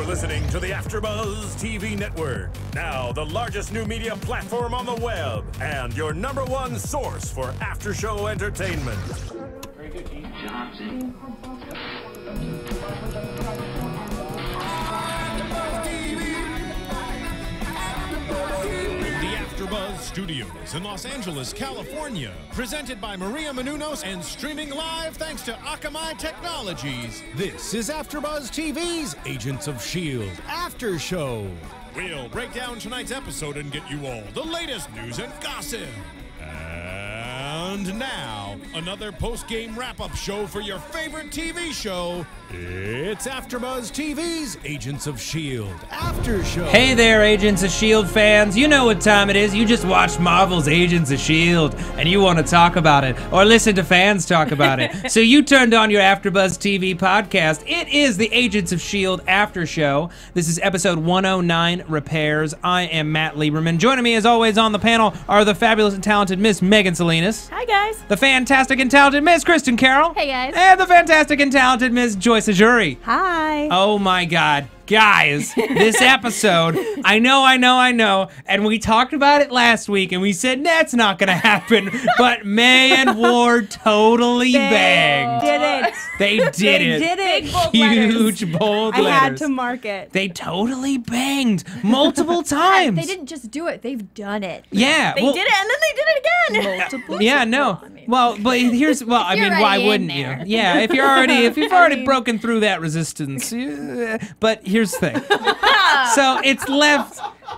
listening to the AfterBuzz TV network. Now, the largest new media platform on the web and your #1 source for after-show entertainment. Very good, Keith Johnson. AfterBuzz Studios in Los Angeles, California. Presented by Maria Menounos and streaming live thanks to Akamai Technologies. This is AfterBuzz TV's Agents of S.H.I.E.L.D. After Show. We'll break down tonight's episode and get you all the latest news and gossip. And now, another post-game wrap-up show for your favorite TV show. It's AfterBuzz TV's Agents of S.H.I.E.L.D. After Show. Hey there, Agents of S.H.I.E.L.D. fans. You know what time it is. You just watched Marvel's Agents of S.H.I.E.L.D. and you want to talk about it or listen to fans talk about it. So you turned on your AfterBuzz TV podcast. It is the Agents of S.H.I.E.L.D. After Show. This is episode 109, Repairs. I am Matt Lieberman. Joining me as always on the panel are the fabulous and talented Miss Megan Salinas. Hi, guys. The fantastic and talented Miss Kristin Carole. Hey, guys. And the fantastic and talented Miss Joyce Ajouri. Hi. Oh my God. Guys, this episode, I know, and we talked about it last week, and we said, that's not gonna happen, but May and Ward totally banged. They did it. Big bold Huge bold letters. I had to mark it. They totally banged multiple times. They didn't just do it, they've done it. Yeah. They did it, and then they did it again. Multiple Yeah, no. Well, but here's, well, I mean, why wouldn't you? Yeah, if you've already broken through that resistance. Yeah. But here's the thing. So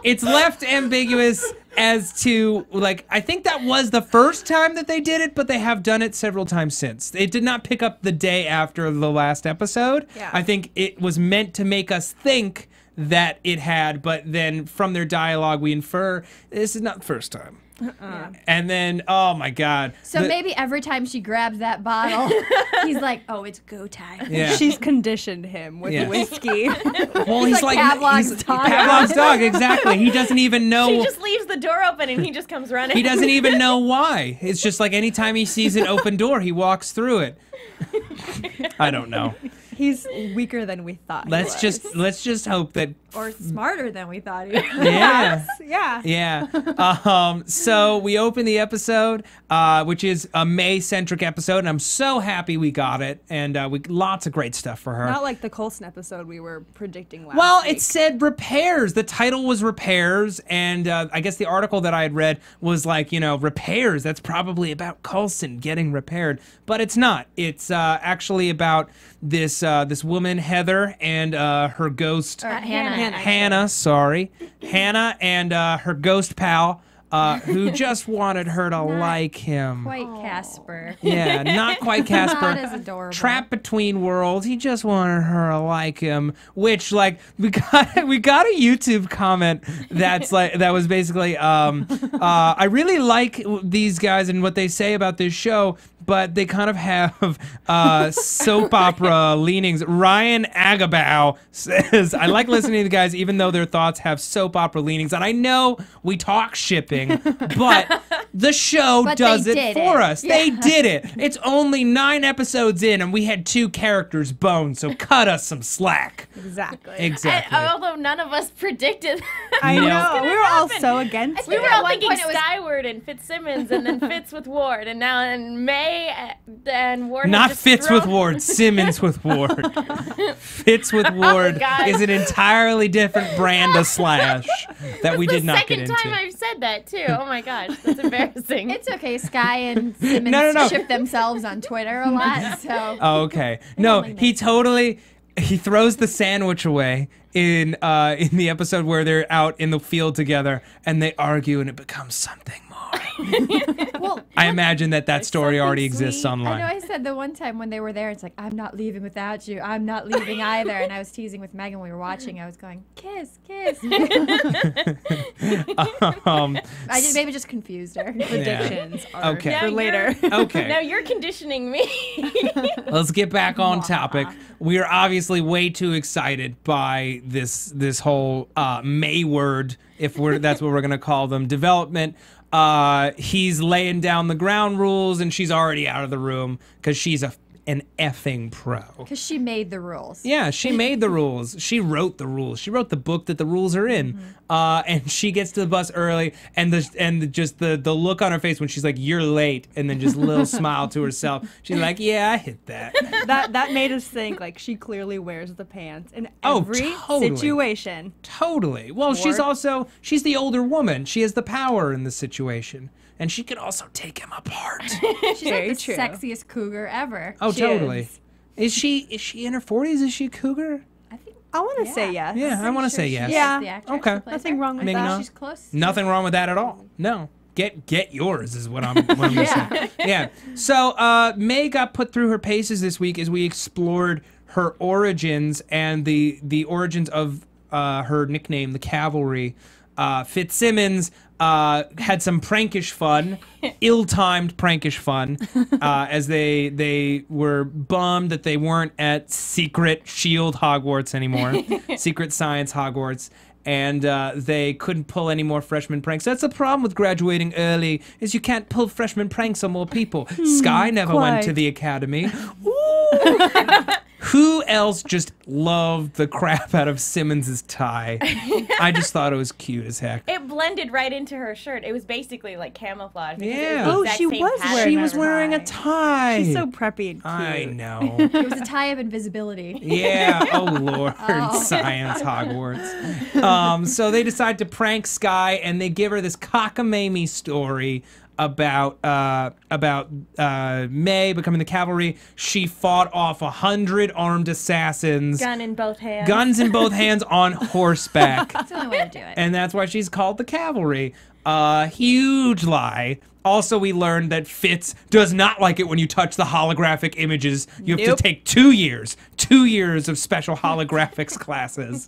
it's left ambiguous as to, like, I think that was the first time that they did it, but they have done it several times since. It did not pick up the day after the last episode. Yeah. I think it was meant to make us think that it had, but then from their dialogue we infer this is not the first time. And then, oh my God. So maybe every time she grabs that bottle, he's like, oh, it's go time. Yeah. She's conditioned him with whiskey. Well, he's like Pavlov's dog. Pavlov's dog, exactly. He doesn't even know. She just leaves the door open, and he just comes running. He doesn't even know why. It's just like anytime he sees an open door, he walks through it. I don't know. He's weaker than we thought. Let's just hope that. Or smarter than we thought he was. Yeah. Yeah. So we open the episode, which is a May-centric episode, and I'm so happy we got it, and lots of great stuff for her. Not like the Coulson episode we were predicting last week. It said repairs. The title was repairs, and I guess the article that I had read was like, repairs. That's probably about Coulson getting repaired, but it's not. It's actually about this woman, Heather, and her ghost... Hannah, sorry. Hannah and her ghost pal, who just wanted her to like him. Quite Casper. Yeah, not quite Casper. Not as adorable. Trapped between worlds. He just wanted her to like him. Which, like, we got a YouTube comment that was basically, I really like these guys and what they say about this show, but they kind of have soap opera leanings. Ryan Agabow says, I like listening to the guys even though their thoughts have soap opera leanings. And I know we talk shipping, but the show does it for us. Yeah. They did it. It's only 9 episodes in and we had 2 characters boned, so cut us some slack. Exactly. Although none of us predicted I know. We were all so against We it. were all thinking Skyward and Fitzsimmons and then Fitz with Ward, and now in May and Ward. Not Fitz with Ward, Simmons with Ward. Fitz with Ward is an entirely different brand of Slash that we did not get into. That's the second time I've said that too. Oh my gosh, that's embarrassing. It's okay. Sky and Simmons ship themselves on Twitter a lot. So. Oh, okay. No, he throws the sandwich away in the episode where they're out in the field together and they argue and it becomes something more. Well, I imagine that story already exists online. I know I said the one time when they were there, it's like, I'm not leaving without you. I'm not leaving either. And I was teasing with Megan when we were watching. I was going, kiss, kiss. I maybe just confused her. Predictions are okay. for later. Okay. Now you're conditioning me. Let's get back on topic. We are obviously way too excited by this whole Mayward, if that's what we're gonna call them, development. He's laying down the ground rules and she's already out of the room because she's a an effing pro. Because she made the rules. Yeah, she made the rules. She wrote the rules. She wrote the book that the rules are in. And she gets to the bus early, and the look on her face when she's like, "You're late," and then just a little smile to herself. She's like, "Yeah, I hit that." That made us think like she clearly wears the pants in every situation. Totally. Well, she's the older woman. She has the power in the situation. And she could also take him apart. She's like the sexiest cougar ever. Oh, totally. Is she in her 40s? Is she a cougar? I want to say yes. Yeah, I want to say yes. Yeah. Okay. Nothing wrong with Ming-Na. that. She's close. Nothing wrong with that at all. No. Get yours is what I'm gonna say. Yeah. So May got put through her paces this week as we explored her origins and the origins of her nickname, the Cavalry. Fitzsimmons had some prankish fun, ill-timed prankish fun, as they were bummed that they weren't at secret S.H.I.E.L.D. Hogwarts anymore, secret science Hogwarts, and they couldn't pull any more freshman pranks. That's the problem with graduating early, is you can't pull freshman pranks on more people. Skye never went to the academy. Ooh. Who else just loved the crap out of Simmons's tie? I just thought it was cute as heck. It blended right into her shirt. It was basically like camouflage. Yeah. Oh, she was wearing a tie. She's so preppy and cute. I know. It was a tie of invisibility. Yeah. Oh Lord. Science Hogwarts. So they decide to prank Skye, and they give her this cockamamie story about May becoming the Cavalry. She fought off 100 armed assassins. Gun in both hands. Guns in both hands on horseback. That's the only way to do it. And that's why she's called the Cavalry. Huge lie. Also, we learned that Fitz does not like it when you touch the holographic images. You have to take 2 years of special holographics classes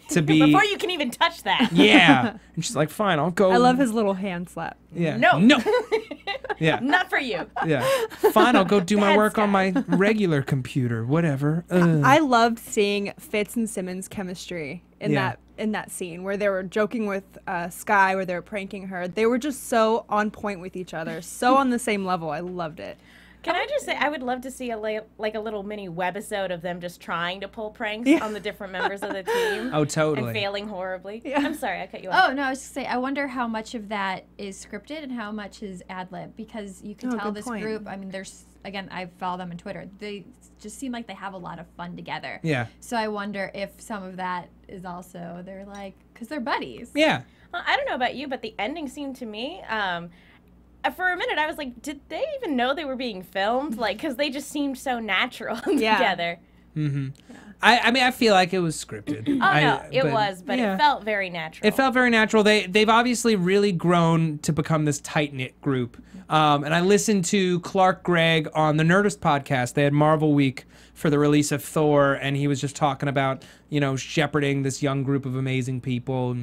to be... Before you can even touch that. Yeah. And she's like, fine, I'll go... I love his little hand slap. Yeah. No. Yeah. Not for you. Yeah. Fine, I'll go do my work on my regular computer. Whatever. I loved seeing Fitz and Simmons' chemistry in that scene where they were joking with Skye, where they were pranking her. They were just so on point with each other, so on the same level. I loved it. Can I just say, I would love to see a little mini webisode of them just trying to pull pranks on the different members of the team. Oh, totally. And failing horribly. Yeah. I'm sorry, I cut you off. Oh, no, I was just going to say, I wonder how much of that is scripted and how much is ad-lib, because you can tell this group, I mean, there's, again, I follow them on Twitter, they just seem like they have a lot of fun together. Yeah. So I wonder if some of that is also, they're like, because they're buddies. Yeah. Well, I don't know about you, but the ending seemed to me, for a minute I was like, did they even know they were being filmed? Like, because they just seemed so natural together. Mm-hmm. Yeah. I mean, I feel like it was scripted. Oh, no, it was, but it felt very natural. It felt very natural. They've obviously really grown to become this tight-knit group. And I listened to Clark Gregg on the Nerdist podcast. They had Marvel Week for the release of Thor, and he was just talking about, shepherding this young group of amazing people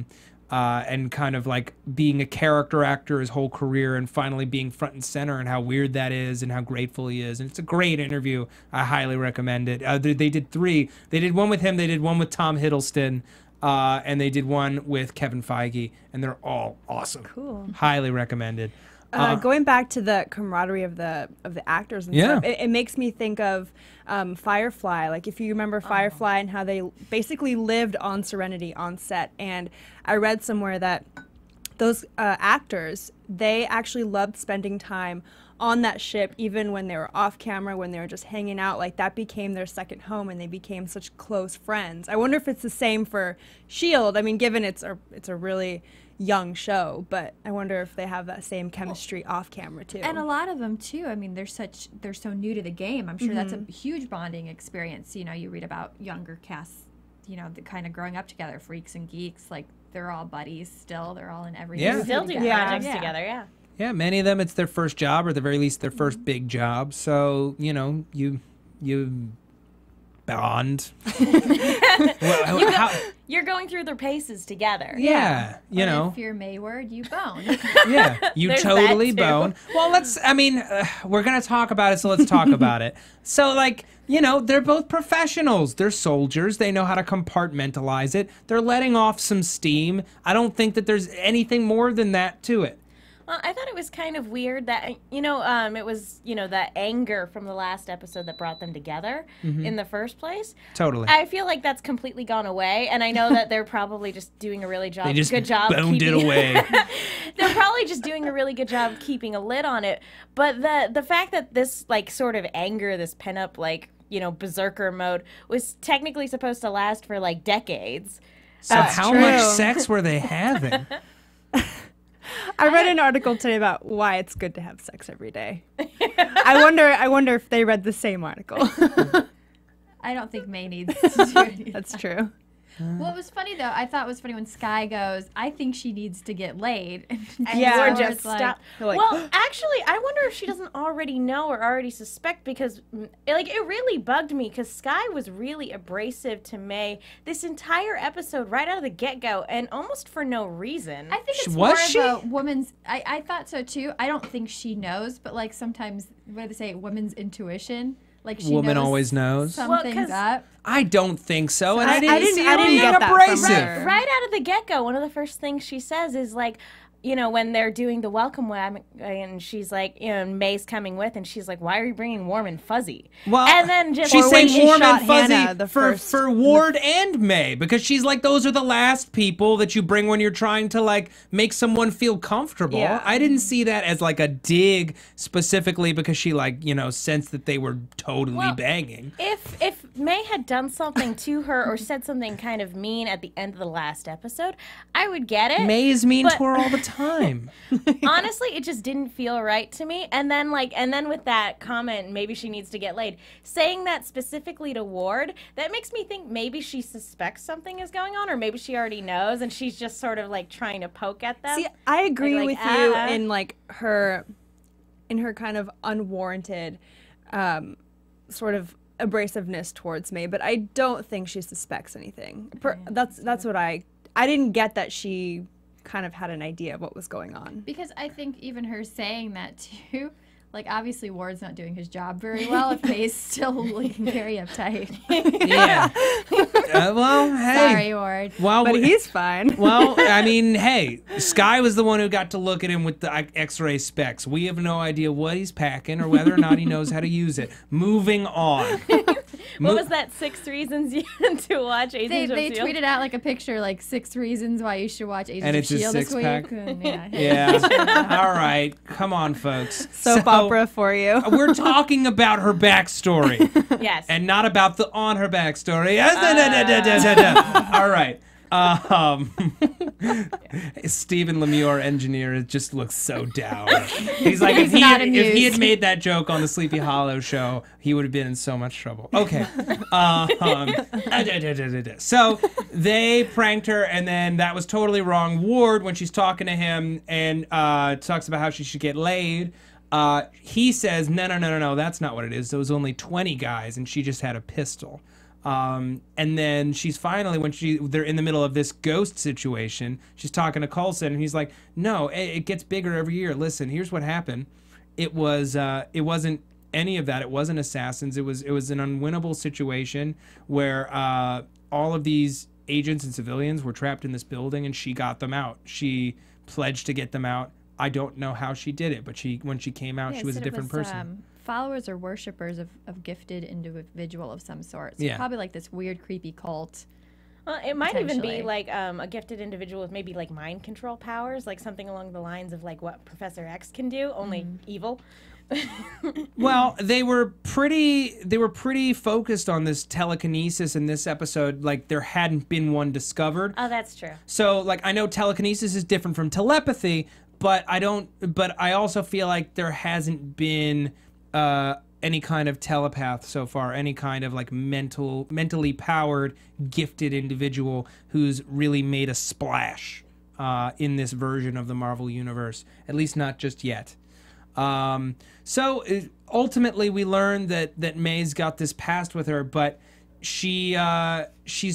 and kind of like being a character actor his whole career and finally being front and center, and how weird that is and how grateful he is. And it's a great interview. I highly recommend it. They did 3. They did one with him. They did one with Tom Hiddleston. And they did one with Kevin Feige. And they're all awesome. Cool. Highly recommended. Going back to the camaraderie of the actors and stuff, it makes me think of Firefly. Like, if you remember Firefly and how they basically lived on Serenity on set. And I read somewhere that those actors, they actually loved spending time on that ship, even when they were off camera, when they were just hanging out. Like, that became their second home, and they became such close friends. I wonder if it's the same for S.H.I.E.L.D. I mean, given it's a really young show, but I wonder if they have that same chemistry off camera too. And a lot of them too. I mean, they're so new to the game. I'm sure that's a huge bonding experience. You read about younger casts, the kind of growing up together, freaks and geeks. Like, they're all buddies still. They're all in every movie still do projects together. Yeah. Yeah, many of them, it's their first job, or at the very least their first big job. So you bond. You're going through their paces together. Yeah, If you're Mayward, you bone. Yeah, you totally bone. Well, we're going to talk about it, so let's talk about it. So, they're both professionals. They're soldiers. They know how to compartmentalize it. They're letting off some steam. I don't think that there's anything more than that to it. I thought it was kind of weird that, it was, the anger from the last episode that brought them together in the first place. Totally. I feel like that's completely gone away, and I know that they're probably just doing a really good job boned it away. They're probably just doing a really good job keeping a lid on it. But the fact that this, like, sort of anger, this pent-up, like, berserker mode was technically supposed to last for, like, decades. So how much sex were they having? I read an article today about why it's good to have sex every day. I wonder if they read the same article. I don't think May needs to do anything. That's true. What was funny, though, I thought it was funny when Skye goes, I think she needs to get laid. And Yeah. Or just like, stop. like- Well, actually, I wonder if she doesn't already know or already suspect, because, like, it really bugged me because Skye was really abrasive to May this entire episode right out of the get-go, and almost for no reason. I think it's Was more she? of a woman's... I thought so, too. I don't think she knows, but, like, sometimes, what do they say, woman's intuition? Like, she Woman always knows. something's 'cause up. I don't think so, and I I didn't didn't- see I her didn't being get that from abrasive. her. Right out of the get-go, one of the first things she says is, like, when they're doing the welcome wagon, and she's like, May's coming with, and she's like, why are you bringing Warm and Fuzzy? Well, and then just she's Or when saying she Warm shot and Fuzzy Hannah, the first- for Ward and May, because she's like, those are the last people that you bring when you're trying to, like, make someone feel comfortable. Yeah. I didn't see that as, like, a dig specifically because she, like, sensed that they were totally banging. If May had done something to her or said something kind of mean at the end of the last episode, I would get it. May is mean but- to her all the time. Honestly, it just didn't feel right to me. And then with that comment, maybe she needs to get laid, saying that specifically to Ward, that makes me think maybe she suspects something is going on, or maybe she already knows and she's just sort of like trying to poke at them. See, I agree Like, with you in like her kind of unwarranted sort of abrasiveness towards May, but I don't think she suspects anything. That's what I didn't get, that she kind of had an idea of what was going on. Because I think even her saying that too, like, obviously Ward's not doing his job very well if May's still looking very uptight. Yeah. Well, hey. Sorry, Ward. Well, But he's fine. Well, I mean, hey, Skye was the one who got to look at him with the X-ray specs. We have no idea what he's packing or whether or not he knows how to use it. Moving on. What was that 6 reasons you had to watch Agents of They S.H.I.E.L.D? tweeted out like a picture, like 6 reasons why you should watch Agents And of it's a S.H.I.E.L.D. this week. six-pack? And, yeah. Yeah. All right. Come on, folks. Soap opera for you. We're talking about her backstory Yes. and not about the on her backstory. All right. Stephen Lemieux, engineer, just looks so down. He's like, He's if not he had amused. made that joke on the Sleepy Hollow show, he would have been in so much trouble. Okay. So they pranked her, and then that was totally wrong. Ward, when she's talking to him and talks about how she should get laid, he says, no, that's not what it is. There was only 20 guys, and she just had a pistol. And then she's finally, when they're in the middle of this ghost situation, she's talking to Coulson, and he's like, no, it gets bigger every year. Listen, here's what happened. It wasn't any of that. It wasn't assassins. It was an unwinnable situation where all of these agents and civilians were trapped in this building, and she got them out. She pledged to get them out. I don't know how she did it, but when she came out, Yeah, she was a said it different person. Followers or worshippers of gifted individual of some sort. So Yeah. probably like this weird, creepy cult. Well, it might even be Potentially. like a gifted individual with maybe like mind control powers, like something along the lines of like what Professor X can do, only evil. Well, they were pretty focused on this telekinesis in this episode. Like, there hadn't been one discovered. Oh, that's true. So, like, I know telekinesis is different from telepathy, but I also feel like there hasn't been any kind of telepath so far, any kind of like mentally powered, gifted individual who's really made a splash in this version of the Marvel Universe. At least not just yet. So ultimately, we learn that May's got this past with her, but she's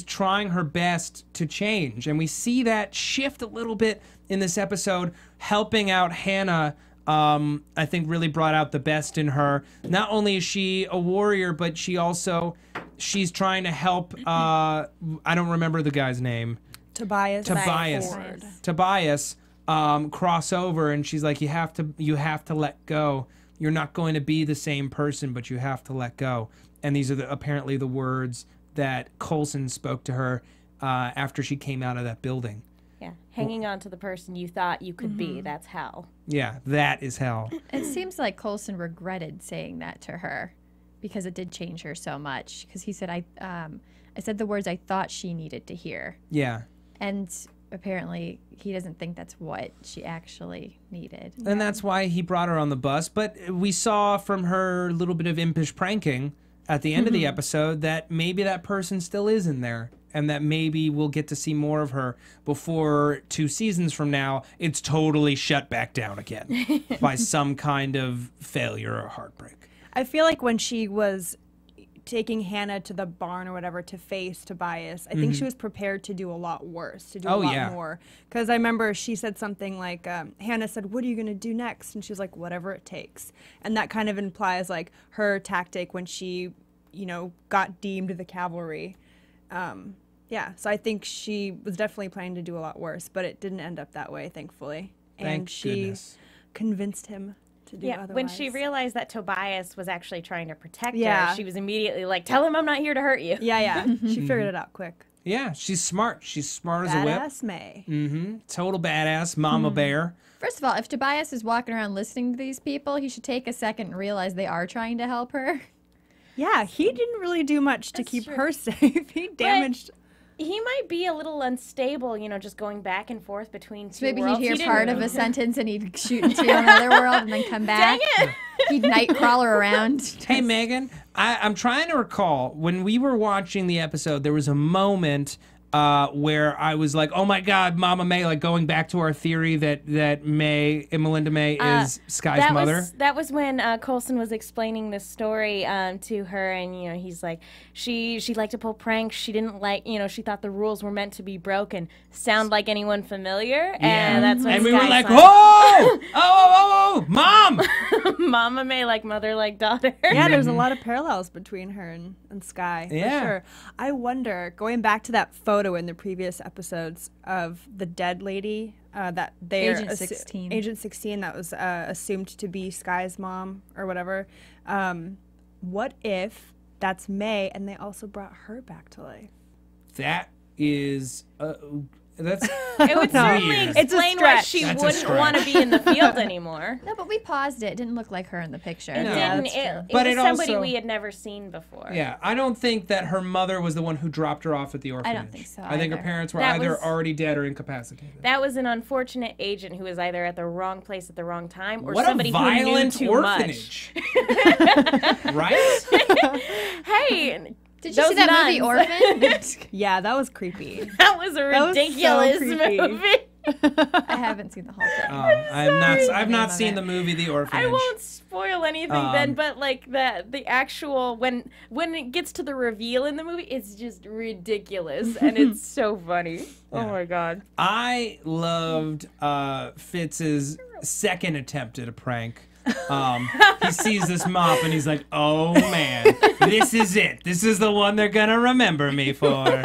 trying her best to change, and we see that shift a little bit in this episode, helping out Hannah. I think really brought out the best in her. Not only is she a warrior, but she's trying to help. I don't remember the guy's name. Tobias. Tobias. Ford. Tobias cross over, and she's like, you have to let go. You're not going to be the same person, but you have to let go. And these are apparently the words that Coulson spoke to her after she came out of that building. Yeah, hanging on to the person you thought you could be, that's hell. Yeah, that is hell. It seems like Coulson regretted saying that to her because it did change her so much. Because he said, I said the words I thought she needed to hear. Yeah. And apparently he doesn't think that's what she actually needed. And that's why he brought her on the bus. But we saw from her little bit of impish pranking at the end of the episode that maybe that person still is in there, and that maybe we'll get to see more of her before 2 seasons from now it's totally shut back down again by some kind of failure or heartbreak. I feel like when she was taking Hannah to the barn or whatever to face Tobias, I think she was prepared to do a lot worse, to do a lot more. Because I remember she said something like, Hannah said, what are you going to do next? And she was like, whatever it takes. And that kind of implies like her tactic when she, got deemed the cavalry. Yeah, so I think she was definitely planning to do a lot worse, but it didn't end up that way, thankfully. And she convinced him to do otherwise. When she realized that Tobias was actually trying to protect her, she was immediately like, tell him I'm not here to hurt you. Yeah. She figured it out quick. Yeah, she's smart. She's smart as a whip. Badass May. Total badass, mama bear. First of all, if Tobias is walking around listening to these people, he should take a second and realize they are trying to help her. Yeah, he didn't really do much to keep her safe. He damaged... He might be a little unstable, just going back and forth between two maybe worlds. He'd hear part of a sentence and he'd shoot into another world and then come back. Dang it! He'd nightcrawler around. Hey, Megan, I'm trying to recall, when we were watching the episode, there was a moment where I was like, oh my God, Mama May, like going back to our theory that Melinda May is Sky's mother. That was when Coulson was explaining this story to her, and he's like, she liked to pull pranks. She didn't like, she thought the rules were meant to be broken. Sound like anyone familiar? And that's when and we Sky were like, signed. oh, Mom! Mama May, like mother, like daughter. Yeah, there's a lot of parallels between her and Sky, for Yeah. sure. I wonder, going back to that photo in the previous episodes of the dead lady, that they're Agent 16. Agent 16, that was assumed to be Sky's mom or whatever. What if that's May and they also brought her back to life? That is... That's It would certainly weird. explain why stretch. she That's a wouldn't stretch. want to be in the field anymore. No, but we paused it. It didn't look like her in the picture. It No. didn't. that's It, true. it But was it somebody also- we had never seen before. Yeah, I don't think that her mother was the one who dropped her off at the orphanage. don't think so I think her either. parents were That either was- already dead or incapacitated. That was an unfortunate agent who was either at the wrong place at the wrong time or What somebody a violent who knew too orphanage. Right? much. Hey, Did you those see that movie nuns. Orphan? Yeah, that was creepy. That was a That was so ridiculous creepy. movie. I haven't seen the whole thing. I've not Name of seen it. the movie The Orphanage. I won't spoil anything then, but like the actual when it gets to the reveal in the movie, it's just ridiculous and it's so funny. Oh my god. I loved Fitz's second attempt at a prank. He sees this mop and he's like, oh man, this is it. This is the one they're gonna remember me for.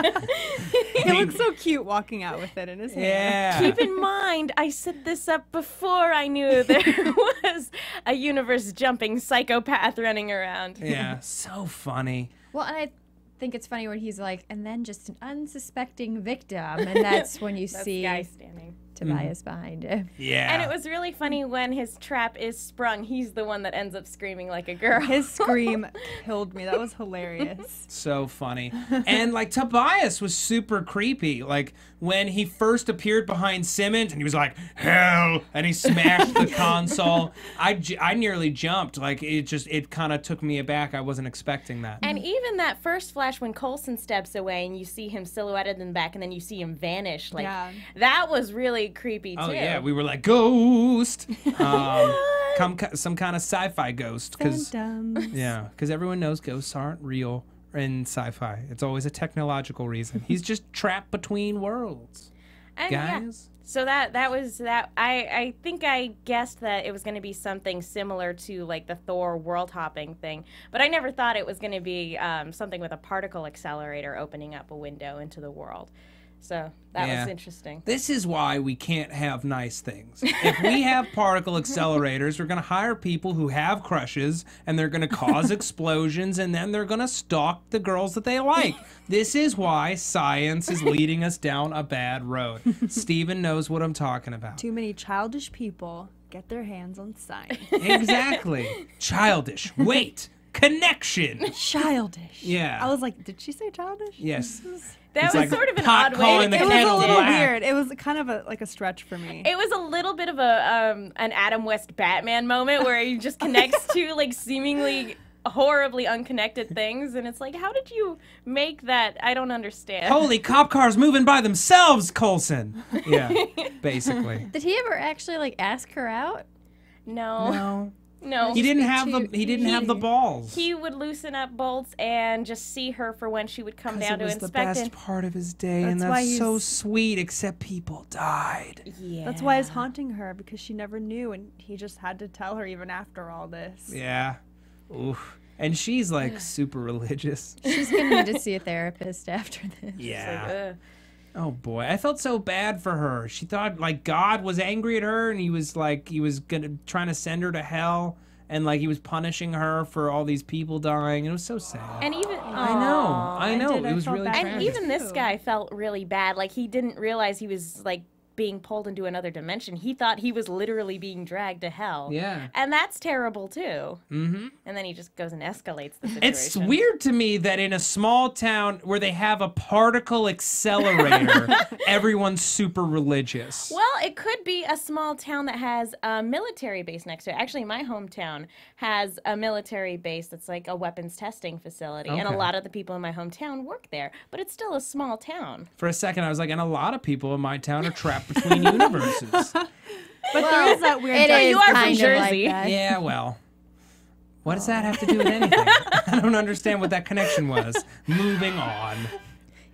He looks so cute walking out with it in his hand. Yeah. Keep in mind, I set this up before I knew there was a universe-jumping psychopath running around. Yeah, so funny. Well, and I think it's funny when he's like, and then just an unsuspecting victim, and that's when you That's see guy standing. Tobias behind it. Yeah. And it was really funny when his trap is sprung. He's the one that ends up screaming like a girl. His scream killed me. That was hilarious. so funny. And like Tobias was super creepy. Like when he first appeared behind Simmons and he was like, hell, and he smashed the console. I nearly jumped. Like it kind of took me aback. I wasn't expecting that. And even that first flash when Coulson steps away and you see him silhouetted in the back and then you see him vanish, like that was really creepy too. Oh yeah, we were like ghost, some kind of sci-fi ghost, because everyone knows ghosts aren't real in sci-fi. It's always a technological reason. He's just trapped between worlds, And guys. So that was that. I think I guessed that it was going to be something similar to like the Thor world hopping thing, but I never thought it was going to be something with a particle accelerator opening up a window into the world. So that was interesting. This is why we can't have nice things. If we have particle accelerators, we're going to hire people who have crushes, and they're going to cause explosions, and then they're going to stalk the girls that they like. This is why science is leading us down a bad road. Steven knows what I'm talking about. Too many childish people get their hands on science. Exactly. Childish. Wait. Connection. Childish. Yeah. I was like, did she say childish? Yes. That It's was like sort of an pot odd way calling to the It was a kettle little black. weird. It was kind of like a stretch for me. It was a little bit of a an Adam West Batman moment where he just connects two like seemingly horribly unconnected things, and it's like, how did you make that? I don't understand. Holy cop cars moving by themselves, Coulson. Yeah, basically. Did he ever actually like ask her out? No. He didn't have the balls. He would loosen up bolts and just see her for when she would come down to it was the inspect best it. part of his day, and That's why that's so he's- sweet, except people died. Yeah. That's why he's haunting her, because she never knew, and he just had to tell her even after all this. Yeah. Oof. And she's like super religious. She's gonna need to see a therapist after this. Yeah. Oh boy, I felt so bad for her. She thought like God was angry at her, and he was trying to send her to hell, and like he was punishing her for all these people dying. It was so sad. And even I know. It was felt really bad. tragic. And even this too. guy felt really bad. Like he didn't realize he was like being pulled into another dimension. He thought he was literally being dragged to hell. Yeah. And that's terrible too. Mm-hmm. And then he just goes and escalates the situation. It's weird to me that in a small town where they have a particle accelerator, everyone's super religious. Well, it could be a small town that has a military base next to it. Actually, my hometown has a military base that's like a weapons testing facility. And a Okay. lot of the people in my hometown work there. But it's still a small town. For a second, I was like, and a lot of people in my town are trapped between universes. But there is that weird. It is you are from kind of Jersey. like that. Yeah, well. What does that have to do with anything? I don't understand what that connection was. Moving on.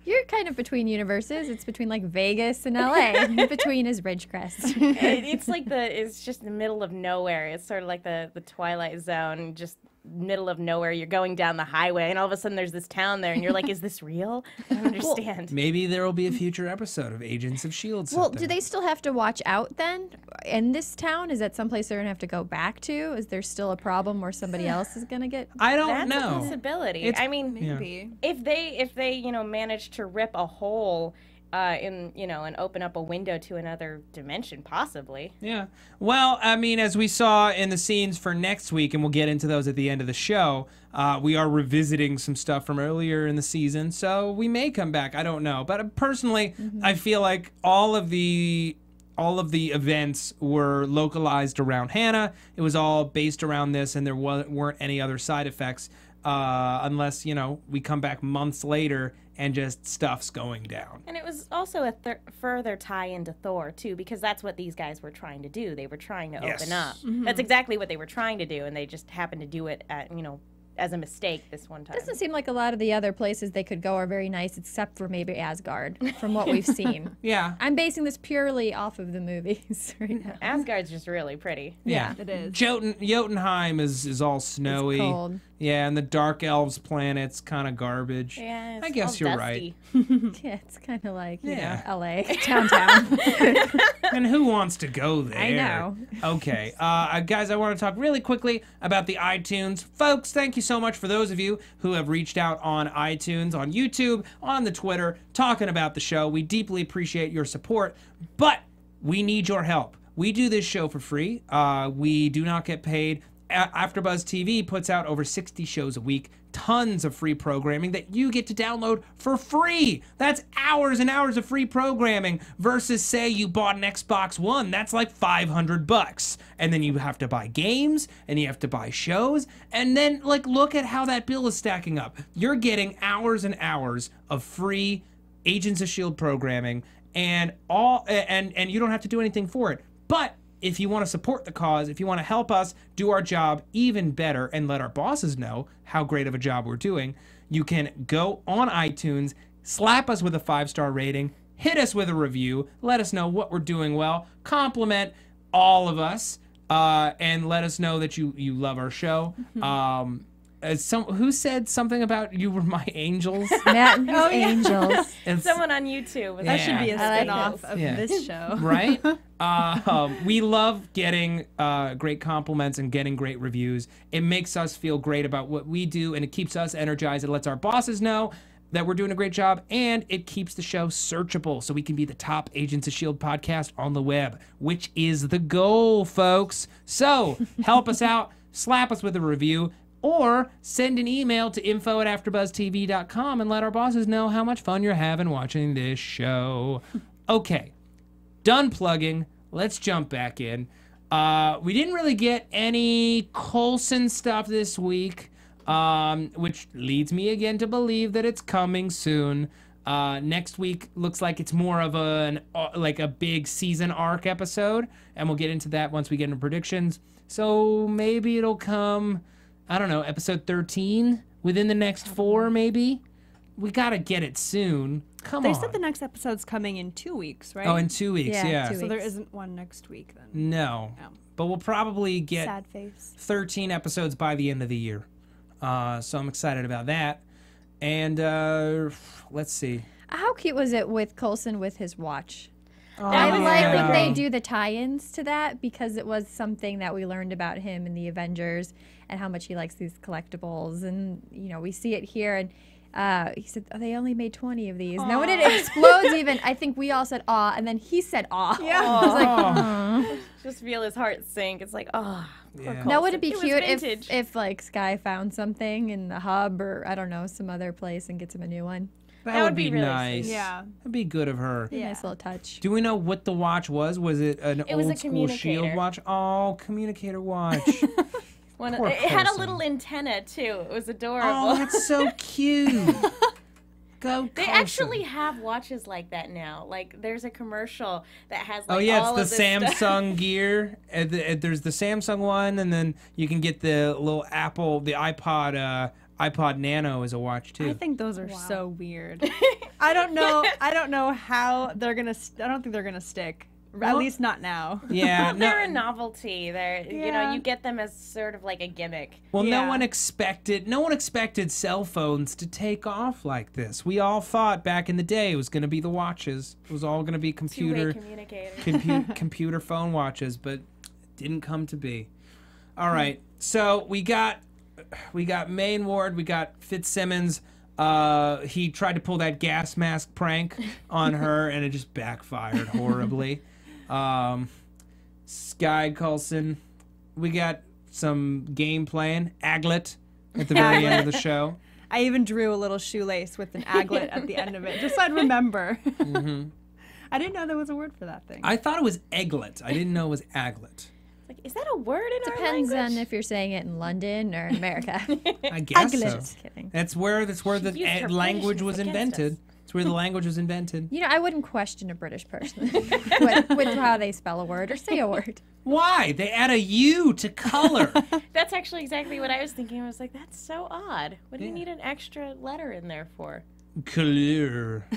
You're kind of between universes. It's between like Vegas and LA. Between is Ridgecrest. It's just the middle of nowhere. It's sort of like the Twilight Zone, just middle of nowhere. You're going down the highway, and all of a sudden there's this town there, and you're like, is this real? I don't understand. Maybe there will be a future episode of Agents of S.H.I.E.L.D. Well, someday. do they still have to watch out then in this town? Is that someplace they're gonna have to go back to? Is there still a problem where somebody else is gonna get? I don't That's a know. possibility. It's- I mean, Maybe. if they manage to rip a hole and open up a window to another dimension, possibly. Yeah. Well, I mean, as we saw in the scenes for next week, and we'll get into those at the end of the show, we are revisiting some stuff from earlier in the season, so we may come back. I don't know. But personally, I feel like all of the events were localized around Hannah. It was all based around this, and there weren't any other side effects unless, we come back months later and just stuff's going down. And it was also a further tie into Thor, too, because that's what these guys were trying to do. They were trying to open up. That's exactly what they were trying to do, and they just happened to do it at, as a mistake this one time. Doesn't seem like a lot of the other places they could go are very nice, except for maybe Asgard, from what we've seen. Yeah. I'm basing this purely off of the movies right now. Asgard's just really pretty. Yeah. It is. Jotunheim is all snowy. cold. Yeah, and the Dark Elves planet's kind of garbage. Yeah, it's I guess all you're dusty. Yeah, it's kind of like Yeah. LA downtown. And who wants to go there? I know. Okay. Guys, I want to talk really quickly about the iTunes. Folks, thank you so much for those of you who have reached out on iTunes, on YouTube, on the Twitter, talking about the show. We deeply appreciate your support, but we need your help. We do this show for free. We do not get paid. AfterBuzz TV puts out over 60 shows a week, tons of free programming that you get to download for free. That's hours and hours of free programming versus, say, you bought an Xbox One. That's like $500. And then you have to buy games, and you have to buy shows, and then look at how that bill is stacking up. You're getting hours and hours of free Agents of S.H.I.E.L.D. programming, and you don't have to do anything for it. But if you want to support the cause, if you want to help us do our job even better and let our bosses know how great of a job we're doing, you can go on iTunes, slap us with a 5-star rating, hit us with a review, let us know what we're doing well, compliment all of us, and let us know that you love our show. Who said something about you were my angels? Matt and his angels. It's- Someone on YouTube. That should be a I like spin-off this. of Yeah. this show. Right? We love getting great compliments and getting great reviews. It makes us feel great about what we do, and it keeps us energized. It lets our bosses know that we're doing a great job, and it keeps the show searchable so we can be the top Agents of S.H.I.E.L.D. podcast on the web, which is the goal, folks. So help us out, slap us with a review, or send an email to info@AfterBuzzTV.com and let our bosses know how much fun you're having watching this show. Okay, done plugging. Let's jump back in. We didn't really get any Coulson stuff this week, which leads me again to believe that it's coming soon. Next week looks like it's more of a big season arc episode, and we'll get into that once we get into predictions. So maybe it'll come, I don't know, episode 13 within the next 4, maybe. We gotta get it soon. Come on. They said the next episode's coming in 2 weeks, right? Oh, in 2 weeks, Yeah, yeah. 2 So there weeks. isn't one next week then. No. No. But we'll probably get Sad face. 13 episodes by the end of the year. So I'm excited about that. And let's see. How cute was it with Coulson with his watch? That I was like really when they great. do the tie-ins to that because it was something that we learned about him in the Avengers and how much he likes these collectibles. And, you know, we see it here. And he said, oh, they only made 20 of these. And then when it explodes even, I think we all said, aw. And then he said, aw. Yeah. I was like, "Aw." Just feel his heart sink. It's like, oh. Yeah. Now, would it be It was cute vintage. if like Sky found something in the hub or, I don't know, some other place and gets him a new one? That would would be be really nice. sweet. Yeah. That'd be good of her. Be a nice little touch. Do we know what the watch was? Was it an It was a old school Shield communicator. watch? Oh, communicator watch. Poor It had a Coulson. little antenna too. It was adorable. Oh, that's so cute. Go They Coulson. actually have watches like that now. Like there's a commercial that has like Oh yeah, all it's of the this stuff. Samsung gear. There's the Samsung one, and then you can get the little Apple, the iPod Nano as a watch too. I think those are so weird. I don't know how they're gonna. I don't think they're gonna stick. At least not now. Yeah, They're a no. novelty. They're you know Yeah. you get them as sort of like a gimmick. Well, no Yeah. one expected cell phones to take off like this. We all thought back in the day it was going to be the watches. It was all going to be Two-way computer communicator. computer phone watches, but it didn't come to be. All right, so we got Maine Ward, we got Fitzsimmons. He tried to pull that gas mask prank on her, and it just backfired horribly. Sky Coulson, we got some game playing. Aglet at the very end of the show. I even drew a little shoelace with an aglet at the end of it, just so I'd remember. I didn't know there was a word for that thing. I thought it was egglet. I didn't know it was aglet. Like, is that a word in our Depends language? on if you're saying it in London or in America. I guess so. Just kidding. That's where used the her language Britishness was against invented. us. It's where the language was invented. You know, I wouldn't question a British person with how they spell a word or say a word. Why? They add a U to color. That's actually exactly what I was thinking. I was like, that's so odd. What do you Yeah. need an extra letter in there for? Clear.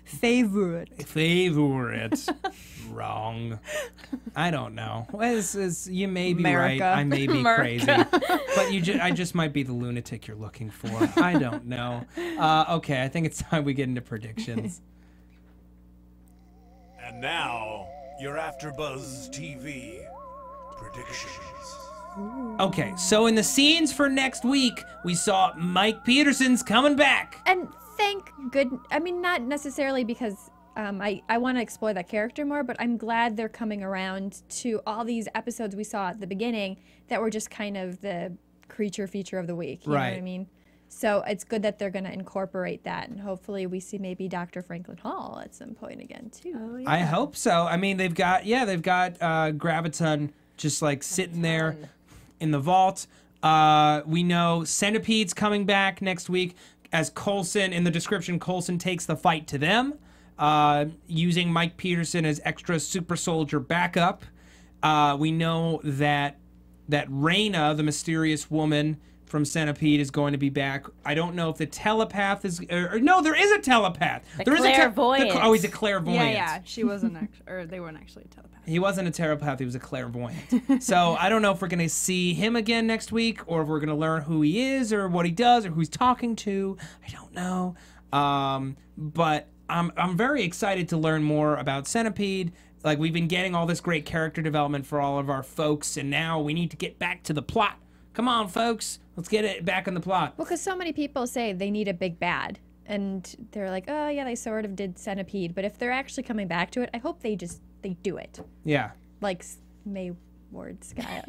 Favorite. Favorite. Wrong. I don't know. Well, you may be America. right. I may be crazy. America. But I just might be the lunatic you're looking for. I don't know. Okay, I think it's time we get into predictions. And now, your AfterBuzz TV predictions. Okay, so in the scenes for next week, we saw Mike Peterson's coming back. And thank good. I mean, not necessarily because I want to explore that character more, but I'm glad they're coming around to all these episodes we saw at the beginning that were just kind of the creature feature of the week. You know what I Right. mean? So it's good that they're going to incorporate that, and hopefully we see maybe Dr. Franklin Hall at some point again too. I hope so. I mean, they've got Graviton just like sitting there in the vault. We know Centipede's coming back next week as Coulson. In the description, Coulson takes the fight to them, using Mike Peterson as extra super soldier backup. We know that Raina, the mysterious woman, from Centipede is going to be back. I don't know if the telepath is... no, there is a telepath. There is clairvoyant. Oh, he's a clairvoyant. Yeah. She wasn't, or they weren't actually a telepath. He wasn't a telepath. He was a clairvoyant. So I don't know if we're going to see him again next week, or if we're going to learn who he is, or what he does, or who he's talking to. I don't know. But I'm very excited to learn more about Centipede. Like, we've been getting all this great character development for all of our folks, and now we need to get back to the plot. Come on, folks. Let's get it back in the plot. Well, because so many people say they need a big bad. And they're like, oh, yeah, they sort of did Centipede. But if they're actually coming back to it, I hope they do it. Yeah. Like May Ward style.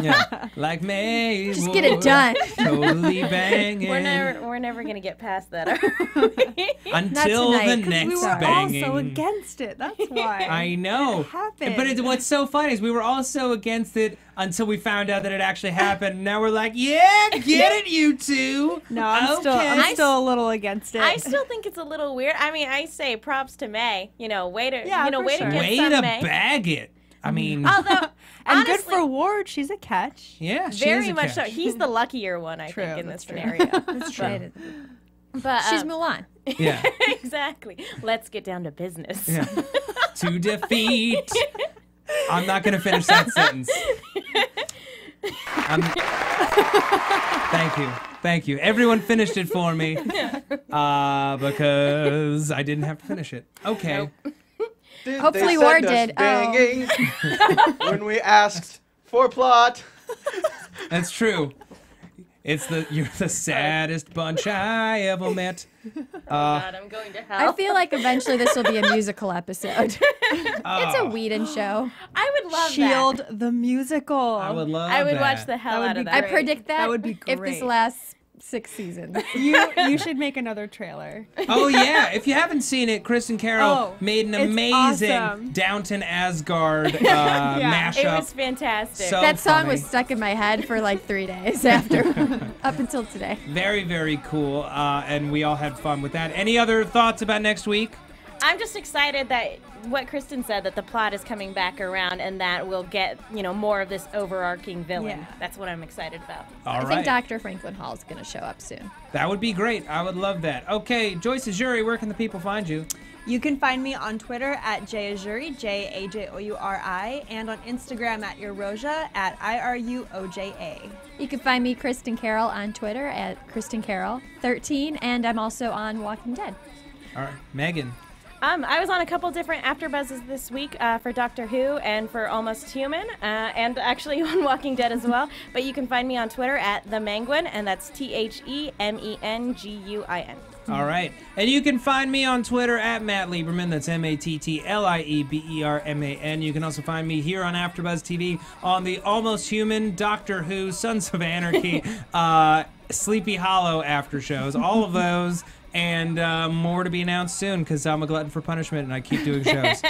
Yeah. Like May Just get it done. Totally banging. We're never going to get past that, are we? Until the next We were banging. all so against it. That's why. I know. It happened. But what's so funny is we were all so against it until we found out that it actually happened. And now we're like, yeah, get it, you two. No, I'm still a little against it. I still think it's a little weird. I mean, I say props to May. Way to for way sure. to get Way some to May. bag it. I mean, Although, and honestly, good for Ward. She's a catch. yeah, she is very a much so. catch. He's the luckier one, I True, think, in that's this true. scenario. That's true. But She's Mulan. Yeah. exactly. Let's get down to business. Yeah. To defeat. I'm not going to finish that sentence. Thank you. Everyone finished it for me. Because I didn't have to finish it. Okay. Nope. Hopefully They Ward sent us did. banging when we asked for plot. That's true. You're the saddest bunch I ever met. God, I'm going to hell. I feel like eventually this will be a musical episode. It's a Whedon show. I would love S.H.I.E.L.D. the musical. I would love I would that. watch the hell out of that. I predict that, That would be if this great. lasts 6 seasons. You should make another trailer. Oh, yeah. If you haven't seen it, Kristin Carole made an it's amazing awesome. Downton Asgard mashup. It was fantastic. So That song funny. was stuck in my head for like 3 days after, up until today. Very, very cool. And we all had fun with that. Any other thoughts about next week? I'm just excited that what Kristin said, that the plot is coming back around and that we'll get, more of this overarching villain. Yeah. That's what I'm excited about. All I right. think Dr. Franklin Hall is going to show up soon. That would be great. I would love that. Okay, Joyce Ajouri, where can the people find you? You can find me on Twitter at Ajouri, Jajouri, and on Instagram at Euroja at IRUOJA. You can find me, Kristin Carole, on Twitter at Kristin Carole 13, and I'm also on Walking Dead. All right, Megan. I was on a couple different AfterBuzzes this week for Doctor Who and for Almost Human, and actually on Walking Dead as well. But you can find me on Twitter at The Menguin, and that's TheMenguin. All right. And you can find me on Twitter at Matt Lieberman. That's MattLieberman. You can also find me here on AfterBuzz TV on the Almost Human, Doctor Who, Sons of Anarchy, Sleepy Hollow after shows. All of those. And more to be announced soon because I'm a glutton for punishment and I keep doing shows.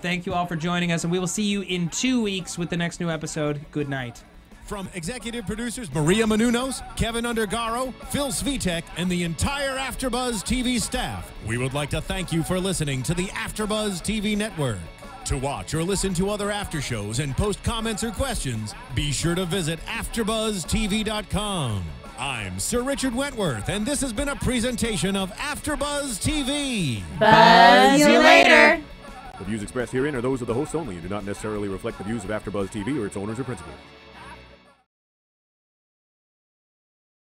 Thank you all for joining us, and we will see you in 2 weeks with the next new episode. Good night. From executive producers Maria Menounos, Kevin Undergaro, Phil Svitek, and the entire AfterBuzz TV staff, we would like to thank you for listening to the AfterBuzz TV network. To watch or listen to other after shows and post comments or questions, be sure to visit AfterBuzzTV.com. I'm Sir Richard Wentworth, and this has been a presentation of AfterBuzz TV. Buzz you later. The views expressed herein are those of the hosts only and do not necessarily reflect the views of AfterBuzz TV or its owners or principals.